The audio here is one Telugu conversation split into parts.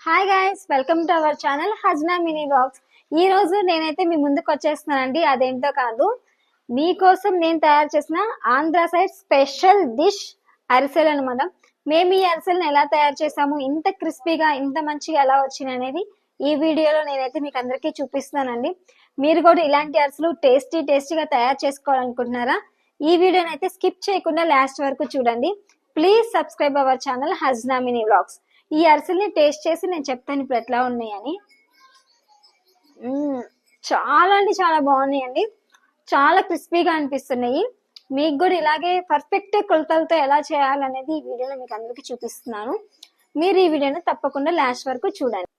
Hi guys, welcome to our channel Hajna mini blogs. ఈ రోజు నేనైతే మీ ముందుకు వచ్చేస్తున్నానండి. అదేంటో కాదు, మీకోసం నేను తయారు చేసిన ఆంధ్ర సైడ్ స్పెషల్ డిష్ అరిసెలు అనమాట. మేము ఈ అరిసెలను ఎలా తయారు చేసాము, ఇంత క్రిస్పీగా ఇంత మంచిగా ఎలా వచ్చినాయి అనేది ఈ వీడియోలో నేనైతే మీకు అందరికీ చూపిస్తున్నానండి. మీరు కూడా ఇలాంటి అరిసెలు టేస్టీగా తయారు చేసుకోవాలనుకుంటున్నారా? ఈ వీడియోని అయితే స్కిప్ చేయకుండా లాస్ట్ వరకు చూడండి. Please subscribe our channel Hajna mini blogs. ఈ అరిసెల్ని టేస్ట్ చేసి నేను చెప్తాను ఇప్పుడు ఎట్లా ఉన్నాయని. చాలా అంటే చాలా బాగున్నాయండి, చాలా క్రిస్పీగా అనిపిస్తున్నాయి. మీకు కూడా ఇలాగే పర్ఫెక్ట్ కొలతలతో ఎలా చేయాలనేది ఈ వీడియోలో మీకు అందరికీ చూపిస్తున్నాను. మీరు ఈ వీడియోని తప్పకుండా లాస్ట్ వరకు చూడండి.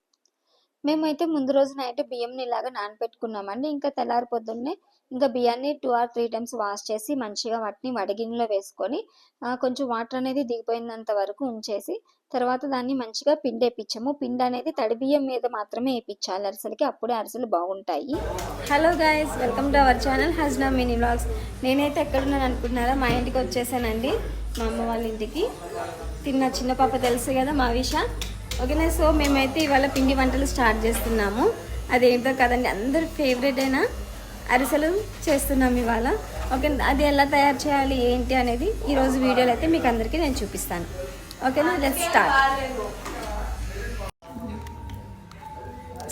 మేమైతే ముందు రోజు నైట్ బియ్యంని ఇలాగా నానబెట్టుకున్నామండి. ఇంకా తెల్లారి పొద్దున్నే ఇంకా బియ్యాన్ని 2 or 3 times వాష్ చేసి మంచిగా వాటిని వడగిన్నెలో వేసుకొని కొంచెం వాటర్ అనేది దిగిపోయినంత వరకు ఉంచేసి తర్వాత దాన్ని మంచిగా పిండి వేయించాము. పిండి అనేది తడి బియ్యం మీద మాత్రమే వేయించాలి అరిసెలకి, అప్పుడే అరిసెలు బాగుంటాయి. Hello guys, welcome to our channel Hajna mini blogs. నేనైతే ఎక్కడున్నాను అనుకుంటున్నారా, మా ఇంటికి వచ్చేసానండి, మా అమ్మ వాళ్ళ ఇంటికి. తిన్న చిన్న పాప తెలుసు కదా, మా విష. ఓకేనా, సో మేమైతే ఇవాళ పిండి వంటలు స్టార్ట్ చేస్తున్నాము. అదేంటో కదండి, అందరి ఫేవరెట్ అయిన అరిసెలు చేస్తున్నాము ఇవాళ. ఓకే, అది ఎలా తయారు చేయాలి ఏంటి అనేది ఈరోజు వీడియోలో అయితే మీకు అందరికీ నేను చూపిస్తాను. ఓకేనా, లెట్స్ స్టార్ట్.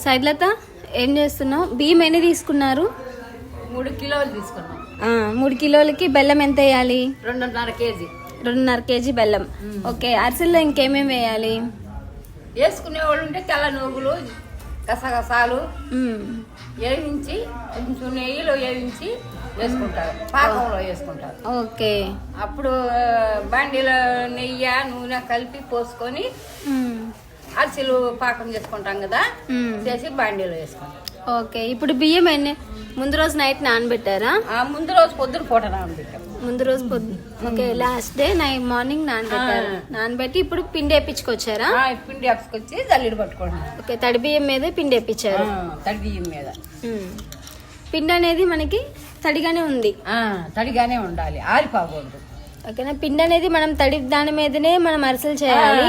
సైడ్లత ఏం చేస్తున్నావు? బియ్యం ఎన్ని తీసుకున్నారు? 3 కిలోలు తీసుకున్నాం. 3 కిలోలకి బెల్లం ఎంత వేయాలి? 2.5 కేజీ. 2.5 కేజీ బెల్లం. ఓకే, అరిసెల్లో ఇంకేమేమి వేయాలి? వేసుకునే వాళ్ళు ఉంటే తెల్ల నువ్వులు, గసగసాలు వేయించి కొంచెం నెయ్యిలో వేయించి వేసుకుంటారు, పాకంలో వేసుకుంటారు. ఓకే, అప్పుడు బండిలో నెయ్యి నూనె కలిపి పోసుకొని అరిసెలు పాకం చేసుకుంటాం కదా, చేసి బండిలో వేసుకుంటాం. ఓకే, ఇప్పుడు బియ్యం ఎన్ని ముందు రోజు నైట్ నానబెట్టారా? ముందు రోజు పొద్దున పూట నానబెట్టాం. ముందు రోజు పొద్దు. ఓకే, లాస్ట్ డే మార్నింగ్ నానబెట్టారు. నానబెట్టి ఇప్పుడు పిండి వేపించుకొచ్చారా? పిండి వేసుకొచ్చి జల్లిడి పట్టుకుంటాం. ఓకే, తడి బియ్యం మీద పిండి వేపించారు. తడి బియ్యం మీద పిండి అనేది మనకి తడిగానే ఉంది. తడిగానే ఉండాలి, ఆరిపోకూడదు. ఓకేనా, పిండి అనేది మనం తడి దాని మీదనే మనం అరిసెలు చేయాలి.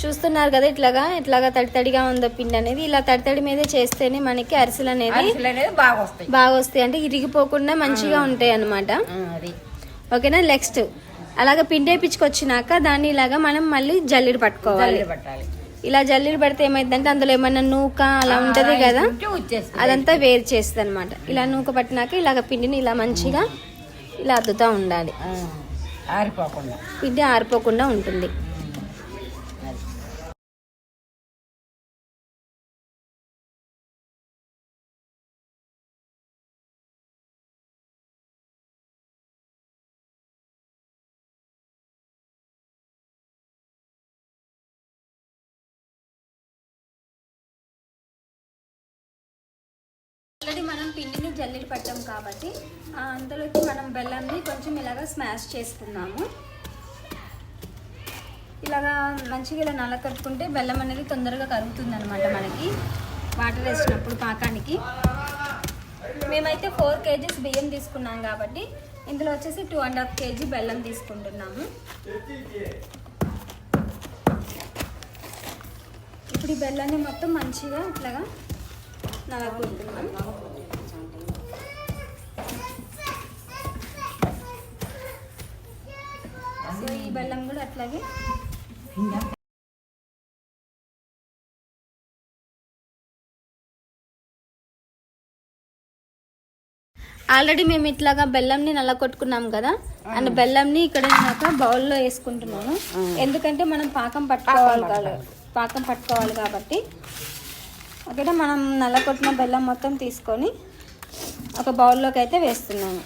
చూస్తున్నారు కదా, ఇట్లాగా తడిగా ఉందో పిండి అనేది. ఇలా తడి మీదే చేస్తేనే మనకి అరిసెలు అనేది బాగా వస్తాయి, అంటే ఇరిగిపోకుండా మంచిగా ఉంటాయి అన్నమాట. ఓకేనా, నెక్స్ట్ అలాగా పిండి వేపించుకొచ్చినాక దాన్ని ఇలాగా మనం మళ్ళీ జల్లిడి పట్టుకోవాలి. ఇలా జల్లిడి పడితే ఏమైందంటే అందులో ఏమన్నా నూక అలా ఉంటది కదా, అదంతా వేరు చేస్తుంది అనమాట. ఇలా నూక పట్టినాక ఇలాగ పిండిని ఇలా మంచిగా ఇలా అద్దుతా ఉండాలి, ఆరిపోకుండా. పిండి ఆరిపోకుండా ఉంటుంది. ఆల్రెడీ మనం పిండిని జల్లిడి పట్టాం కాబట్టి అందులోకి మనం బెల్లంని కొంచెం ఇలాగా స్మాష్ చేసుకున్నాము. ఇలాగా మంచిగా ఇలా నలకట్టుకుంటే బెల్లం అనేది తొందరగా కరుగుతుంది అనమాట మనకి వాటర్ వేసినప్పుడు పాకానికి. మేమైతే 4 kgs బియ్యం తీసుకున్నాం కాబట్టి ఇందులో వచ్చేసి 2.5 kg బెల్లం తీసుకుంటున్నాము. ఇప్పుడు ఈ బెల్లాన్ని మొత్తం మంచిగా ఇట్లాగా నలగొట్టుకున్నాం. సో ఈ బెల్లం కూడా అట్లాగే ఆల్రెడీ మేము ఇట్లాగా బెల్లంని నల్ల కొట్టుకున్నాం కదా, అండ్ బెల్లంని ఇక్కడ నేను ఒక బౌల్లో వేసుకుంటున్నాను. ఎందుకంటే మనం పాకం పట్టుకోవాలి కాబట్టి. ఓకేనా, మనం నల్ల కొట్టిన బెల్లం మొత్తం తీసుకొని ఒక బౌల్లోకి అయితే వేస్తున్నాము.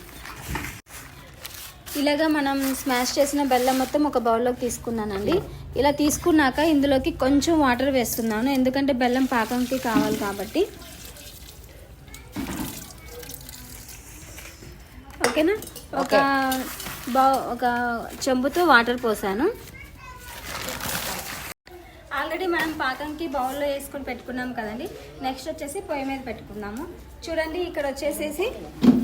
ఇలాగా మనం స్మాష్ చేసిన బెల్లం మొత్తం ఒక బౌల్లోకి తీసుకున్నానండి. ఇలా తీసుకున్నాక ఇందులోకి కొంచెం వాటర్ వేస్తున్నాను, ఎందుకంటే బెల్లం పాకంకి కావాలి కాబట్టి. ఓకేనా, ఒక చెంబుతో వాటర్ పోసాను. ఆల్రెడీ మనం పాకంకి బౌల్లో వేసుకొని పెట్టుకున్నాం కదండి. నెక్స్ట్ వచ్చేసి పొయ్యి మీద పెట్టుకున్నాము. చూడండి, ఇక్కడ వచ్చేసేసి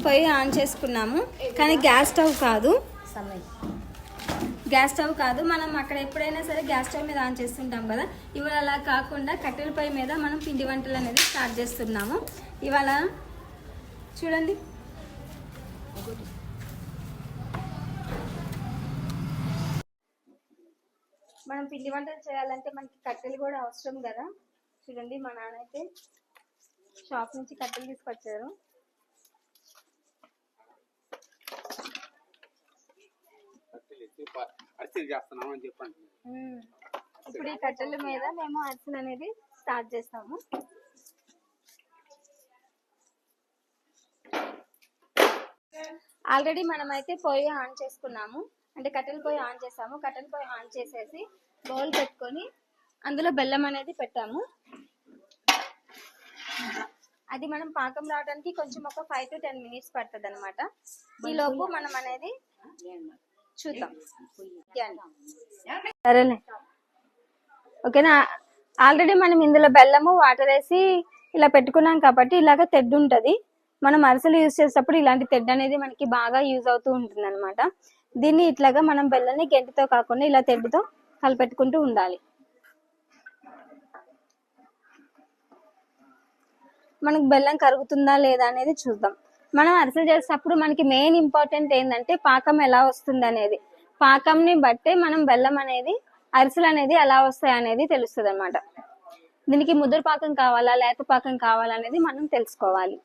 పొయ్యి ఆన్ చేసుకున్నాము, కానీ గ్యాస్ స్టవ్ కాదు, గ్యాస్ స్టవ్ కాదు, మనం అక్కడ ఎప్పుడైనా సరే గ్యాస్ స్టవ్ మీద ఆన్ చేస్తుంటాం కదా. ఇవాళ అలా కాకుండా కట్టెల పొయ్యి మీద మనం పిండి వంటలు అనేది స్టార్ట్ చేస్తున్నాము. ఇవాళ చూడండి, మనం పిండి వంటలు చేయాలంటే మనకి కట్టెలు కూడా అవసరం కదా. చూడండి, మా నాన్న అయితే షాప్ నుంచి కట్టెలు తీసుకొచ్చారు. ఇప్పుడు ఈ కట్టెల మీద మేము అరిసెలు అనేది స్టార్ట్ చేస్తాము. ఆల్రెడీ మనం అయితే పొయ్యి ఆన్ చేసుకున్నాము, అంటే కట్టెల పొయ్యి ఆన్ చేసాము. కట్టెల పొయ్యి ఆన్ చేసేసి బౌల్ పెట్టుకొని అందులో బెల్లం అనేది పెట్టాము. అది మనం పాకం రావడానికి కొంచెం ఒక 5 to 10 minutes పడుతుంది అనమాట. ఈ లోపు మనం అనేది చూద్దాం. సరేలే, ఓకేనా. ఆల్రెడీ మనం ఇందులో బెల్లము వాటర్ వేసి ఇలా పెట్టుకున్నాం కాబట్టి ఇలాగ తెడ్డు ఉంటుంది. మనం అరిసెలు యూజ్ చేసేటప్పుడు ఇలాంటి తెడ్డు అనేది మనకి బాగా యూజ్ అవుతూ ఉంటుంది అనమాట. దీన్ని ఇట్లాగా మనం బెల్లాన్ని గెంటితో కాకుండా ఇలా తెడ్డుతో కలిపెట్టుకుంటూ ఉండాలి. మనకు బెల్లం కరుగుతుందా లేదా అనేది చూద్దాం. మనం అరిసెలు చేసేటప్పుడు మనకి మెయిన్ ఇంపార్టెంట్ ఏంటంటే పాకం ఎలా వస్తుంది అనేది. పాకంని బట్టే మనం బెల్లం అనేది అరిసెలు అనేది ఎలా వస్తాయి అనేది తెలుస్తుంది అనమాట. దీనికి ముద్ర పాకం కావాలా లేత పాకం కావాలా అనేది మనం తెలుసుకోవాలి.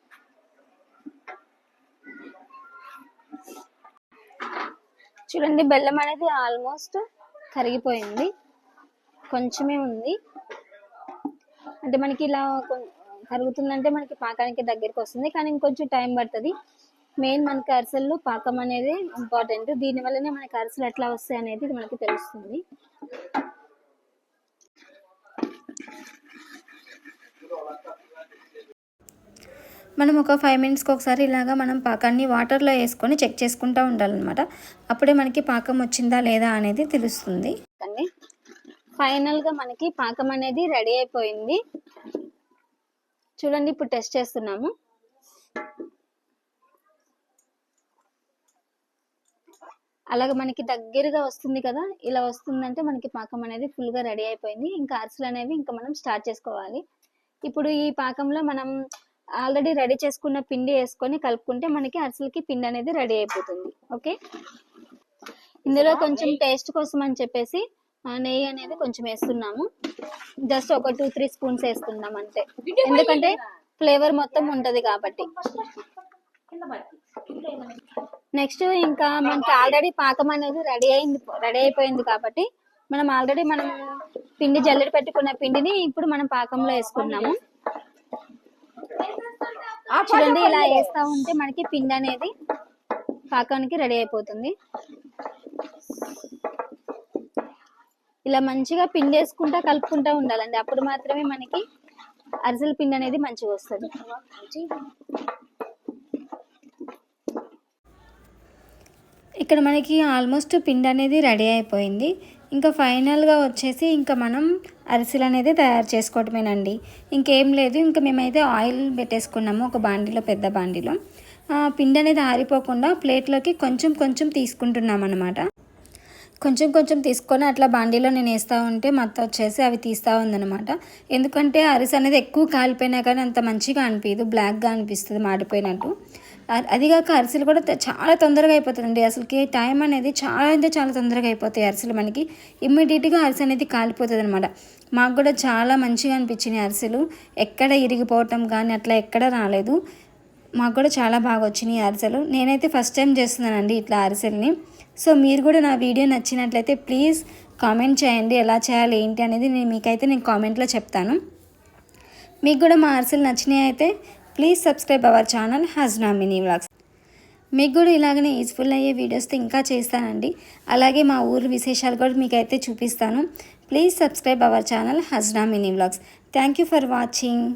చూడండి, బెల్లం అనేది ఆల్మోస్ట్ కరిగిపోయింది, కొంచెమే ఉంది. అంటే మనకి ఇలా కరుగుతుందంటే మనకి పాకానికి దగ్గరికి వస్తుంది, కానీ ఇంకొంచెం టైం పడుతుంది. మెయిన్ మనకి అరిసెల్లో పాకం అనేది ఇంపార్టెంట్. దీనివల్లనే మనకి అరిసెలు ఎట్లా వస్తాయి అనేది మనకి తెలుస్తుంది. మనం ఒక 5 minutesకి ఒకసారి ఇలాగా మనం పాకాన్ని వాటర్లో వేసుకొని చెక్ చేసుకుంటూ ఉండాలన్నమాట. అప్పుడే మనకి పాకం వచ్చిందా లేదా అనేది తెలుస్తుంది. ఫైనల్గా మనకి పాకం అనేది రెడీ అయిపోయింది. చూడండి, ఇప్పుడు టెస్ట్ చేస్తున్నాము. అలాగే మనకి దగ్గరగా వస్తుంది కదా. ఇలా వస్తుందంటే మనకి పాకం అనేది ఫుల్గా రెడీ అయిపోయింది. ఇంకా అరిసెలు అనేవి ఇంకా మనం స్టార్ట్ చేసుకోవాలి. ఇప్పుడు ఈ పాకంలో మనం ఆల్రెడీ రెడీ చేసుకున్న పిండి వేసుకొని కలుపుకుంటే మనకి అరిసెలకి పిండి అనేది రెడీ అయిపోతుంది. ఓకే, ఇందులో కొంచెం టేస్ట్ కోసం అని చెప్పేసి నెయ్యి అనేది కొంచెం వేస్తున్నాము. జస్ట్ ఒక 2-3 స్పూన్స్ వేస్తున్నాం అంతే, ఎందుకంటే ఫ్లేవర్ మొత్తం ఉంటది కాబట్టి. నెక్స్ట్ ఇంకా మనకి ఆల్రెడీ పాకం అనేది రెడీ అయిపోయింది కాబట్టి మనం పిండి జల్లెడ పెట్టుకున్న పిండిని ఇప్పుడు మనం పాకంలో వేసుకున్నాము. చూడండి, ఇలా వేస్తా ఉంటే మనకి పిండి అనేది పాకానికి రెడీ అయిపోతుంది. ఇలా మంచిగా పిండి వేసుకుంటా కలుపుకుంటా ఉండాలండి, అప్పుడు మాత్రమే మనకి అరిసెల పిండి అనేది మంచిగా వస్తుంది. ఇక్కడ మనకి ఆల్మోస్ట్ పిండి అనేది రెడీ అయిపోయింది. ఇంకా ఫైనల్గా వచ్చేసి ఇంకా మనం అరిసెలు అనేది తయారు చేసుకోవటమేనండి, ఇంకేం లేదు. ఇంకా మేమైతే ఆయిల్ పెట్టేసుకున్నాము ఒక బాండీలో, పెద్ద బాండీలో. పిండి అనేది ఆరిపోకుండా ప్లేట్లోకి కొంచెం కొంచెం తీసుకుంటున్నాం అనమాట. కొంచెం కొంచెం తీసుకొని అట్లా బాండీలో నేను వేస్తూ ఉంటే మొత్తం వచ్చేసి అవి తీస్తూ ఉందన్నమాట. ఎందుకంటే అరిసె అనేది ఎక్కువ కాలిపోయినా కానీ అంత మంచిగా అనిపించదు, బ్లాక్గా అనిపిస్తుంది మాడిపోయినట్టు. అదిగాక అరిసెలు కూడా చాలా తొందరగా అయిపోతుందండి. అసలుకి టైం అనేది చాలా అంటే చాలా తొందరగా అయిపోతాయి అరిసెలు. మనకి ఇమ్మీడియట్గా అరిసె అనేది కాలిపోతుంది అనమాట. మాకు కూడా చాలా మంచిగా అనిపించినాయి అరిసెలు, ఎక్కడ ఇరిగిపోవటం కానీ అట్లా ఎక్కడ రాలేదు. మాకు కూడా చాలా బాగా వచ్చినాయి అరిసెలు. నేనైతే ఫస్ట్ టైం చేస్తున్నానండి ఇట్లా అరిసెల్ని. సో మీరు కూడా నా వీడియో నచ్చినట్లయితే ప్లీజ్ కామెంట్ చేయండి, ఎలా చేయాలి ఏంటి అనేది నేను కామెంట్లో చెప్తాను. మీకు కూడా మా అరిసెలు నచ్చినాయి అయితే please subscribe our channel Hajna mini vlogs. మీకు కూడా ఇలాగనే యూజ్ఫుల్ అయ్యే వీడియోస్తో ఇంకా చేస్తానండి. అలాగే మా ఊరు విశేషాలు కూడా మీకైతే చూపిస్తాను. Please subscribe our channel Hajna mini vlogs. Thank you for watching.